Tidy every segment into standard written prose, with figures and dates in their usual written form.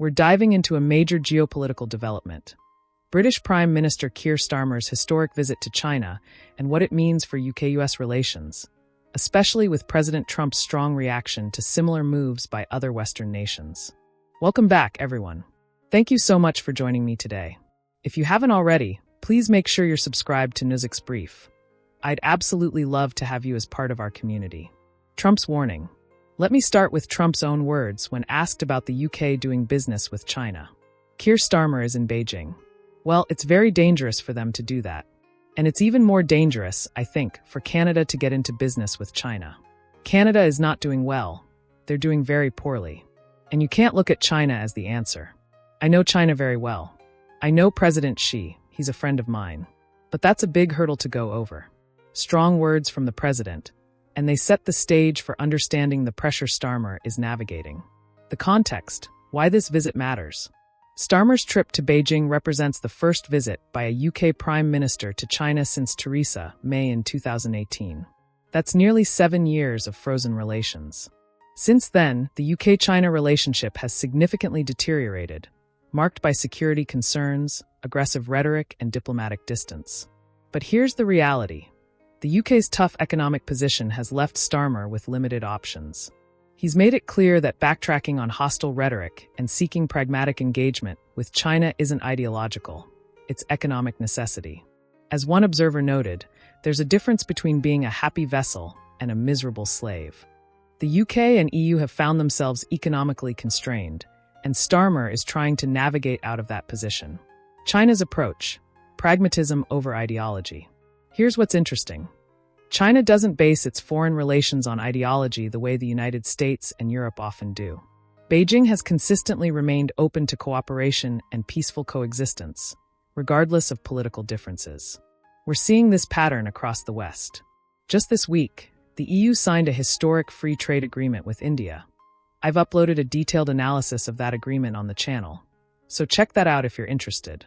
we're diving into a major geopolitical development. British Prime Minister Keir Starmer's historic visit to China and what it means for UK-US relations, especially with President Trump's strong reaction to similar moves by other Western nations. Welcome back, everyone. Thank you so much for joining me today. If you haven't already, please make sure you're subscribed to Nuzik's Brief. I'd absolutely love to have you as part of our community. Trump's warning. Let me start with Trump's own words when asked about the UK doing business with China. Keir Starmer is in Beijing. Well, it's very dangerous for them to do that. And it's even more dangerous, I think, for Canada to get into business with China. Canada is not doing well. They're doing very poorly. And you can't look at China as the answer. I know China very well. I know President Xi. He's a friend of mine. But that's a big hurdle to go over. Strong words from the president, and they set the stage for understanding the pressure Starmer is navigating. The context, why this visit matters. Starmer's trip to Beijing represents the first visit by a UK Prime Minister to China since Theresa May in 2018. That's nearly 7 years of frozen relations. Since then, the UK-China relationship has significantly deteriorated, marked by security concerns, aggressive rhetoric, and diplomatic distance. But here's the reality. The UK's tough economic position has left Starmer with limited options. He's made it clear that backtracking on hostile rhetoric and seeking pragmatic engagement with China isn't ideological. It's economic necessity. As one observer noted, there's a difference between being a happy vessel and a miserable slave. The UK and EU have found themselves economically constrained, and Starmer is trying to navigate out of that position. China's approach: pragmatism over ideology. Here's what's interesting. China doesn't base its foreign relations on ideology the way the United States and Europe often do. Beijing has consistently remained open to cooperation and peaceful coexistence, regardless of political differences. We're seeing this pattern across the West. Just this week, the EU signed a historic free trade agreement with India. I've uploaded a detailed analysis of that agreement on the channel, so check that out if you're interested.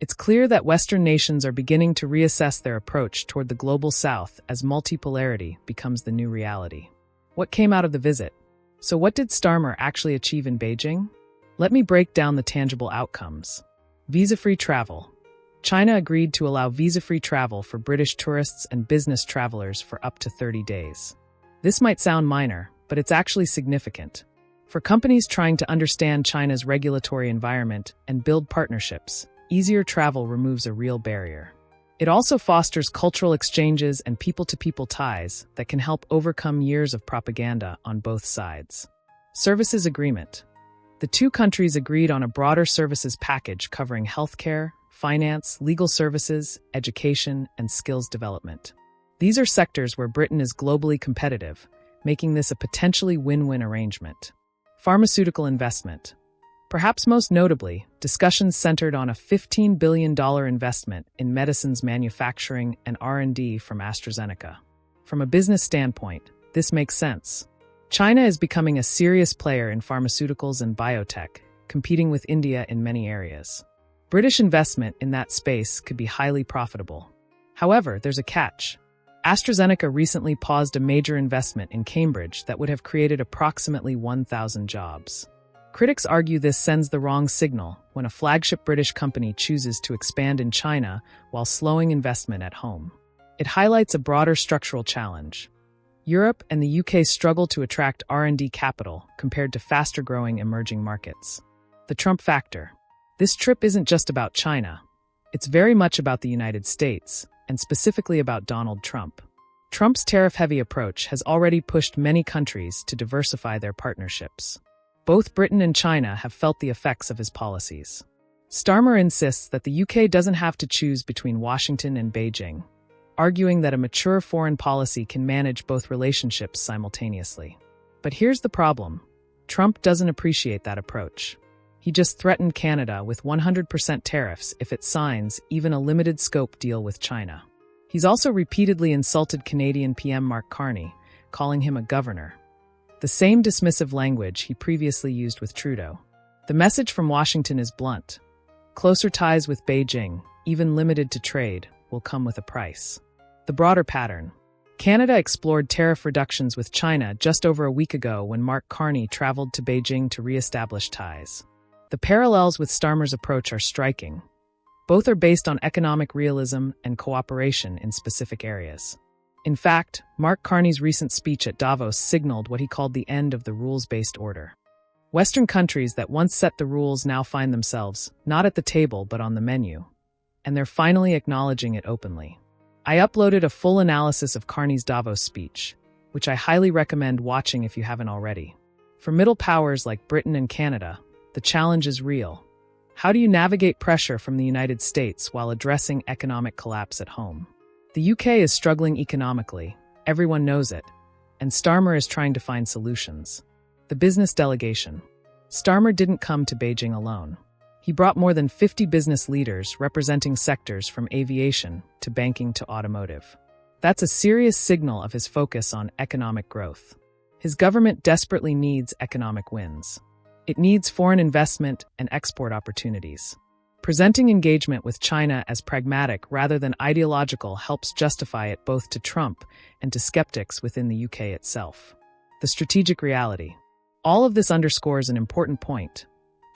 It's clear that Western nations are beginning to reassess their approach toward the global South as multipolarity becomes the new reality. What came out of the visit? So what did Starmer actually achieve in Beijing? Let me break down the tangible outcomes. Visa-free travel. China agreed to allow visa-free travel for British tourists and business travelers for up to 30 days. This might sound minor, but it's actually significant. For companies trying to understand China's regulatory environment and build partnerships, easier travel removes a real barrier. It also fosters cultural exchanges and people-to-people ties that can help overcome years of propaganda on both sides. Services agreement. The two countries agreed on a broader services package covering healthcare, finance, legal services, education, and skills development. These are sectors where Britain is globally competitive, making this a potentially win-win arrangement. Pharmaceutical investment. Perhaps most notably, discussions centered on a $15 billion investment in medicines manufacturing and R&D from AstraZeneca. From a business standpoint, this makes sense. China is becoming a serious player in pharmaceuticals and biotech, competing with India in many areas. British investment in that space could be highly profitable. However, there's a catch. AstraZeneca recently paused a major investment in Cambridge that would have created approximately 1,000 jobs. Critics argue this sends the wrong signal when a flagship British company chooses to expand in China while slowing investment at home. It highlights a broader structural challenge. Europe and the UK struggle to attract R&D capital compared to faster-growing emerging markets. The Trump factor. This trip isn't just about China. It's very much about the United States, and specifically about Donald Trump. Trump's tariff-heavy approach has already pushed many countries to diversify their partnerships. Both Britain and China have felt the effects of his policies. Starmer insists that the UK doesn't have to choose between Washington and Beijing, arguing that a mature foreign policy can manage both relationships simultaneously. But here's the problem. Trump doesn't appreciate that approach. He just threatened Canada with 100% tariffs if it signs even a limited-scope deal with China. He's also repeatedly insulted Canadian PM Mark Carney, calling him a governor. The same dismissive language he previously used with Trudeau. The message from Washington is blunt. Closer ties with Beijing, even limited to trade, will come with a price. The broader pattern. Canada explored tariff reductions with China just over a week ago when Mark Carney traveled to Beijing to re-establish ties. The parallels with Starmer's approach are striking. Both are based on economic realism and cooperation in specific areas. In fact, Mark Carney's recent speech at Davos signaled what he called the end of the rules-based order. Western countries that once set the rules now find themselves not at the table but on the menu, and they're finally acknowledging it openly. I uploaded a full analysis of Carney's Davos speech, which I highly recommend watching if you haven't already. For middle powers like Britain and Canada, the challenge is real. How do you navigate pressure from the United States while addressing economic collapse at home? The UK is struggling economically, everyone knows it, and Starmer is trying to find solutions. The business delegation. Starmer didn't come to Beijing alone. He brought more than 50 business leaders representing sectors from aviation to banking to automotive. That's a serious signal of his focus on economic growth. His government desperately needs economic wins. It needs foreign investment and export opportunities. Presenting engagement with China as pragmatic rather than ideological helps justify it both to Trump and to skeptics within the UK itself. The strategic reality. All of this underscores an important point.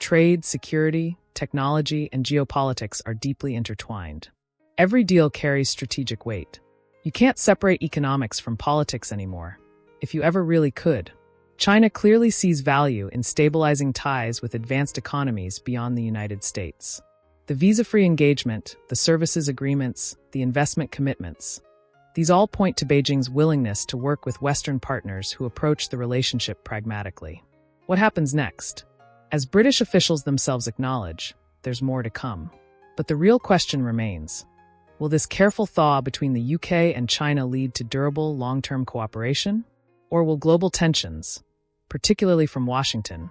Trade, security, technology, and geopolitics are deeply intertwined. Every deal carries strategic weight. You can't separate economics from politics anymore, if you ever really could. China clearly sees value in stabilizing ties with advanced economies beyond the United States. The visa-free engagement, the services agreements, the investment commitments, these all point to Beijing's willingness to work with Western partners who approach the relationship pragmatically. What happens next? As British officials themselves acknowledge, there's more to come. But the real question remains. Will this careful thaw between the UK and China lead to durable, long-term cooperation? Or will global tensions, particularly from Washington,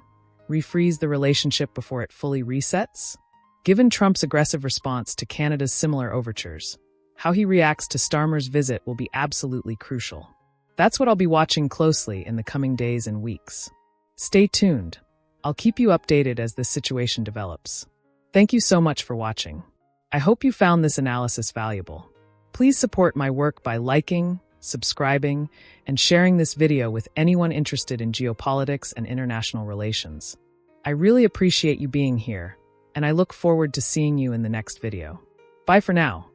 refreeze the relationship before it fully resets? Given Trump's aggressive response to Canada's similar overtures, how he reacts to Starmer's visit will be absolutely crucial. That's what I'll be watching closely in the coming days and weeks. Stay tuned. I'll keep you updated as this situation develops. Thank you so much for watching. I hope you found this analysis valuable. Please support my work by liking, subscribing, and sharing this video with anyone interested in geopolitics and international relations. I really appreciate you being here, and I look forward to seeing you in the next video. Bye for now.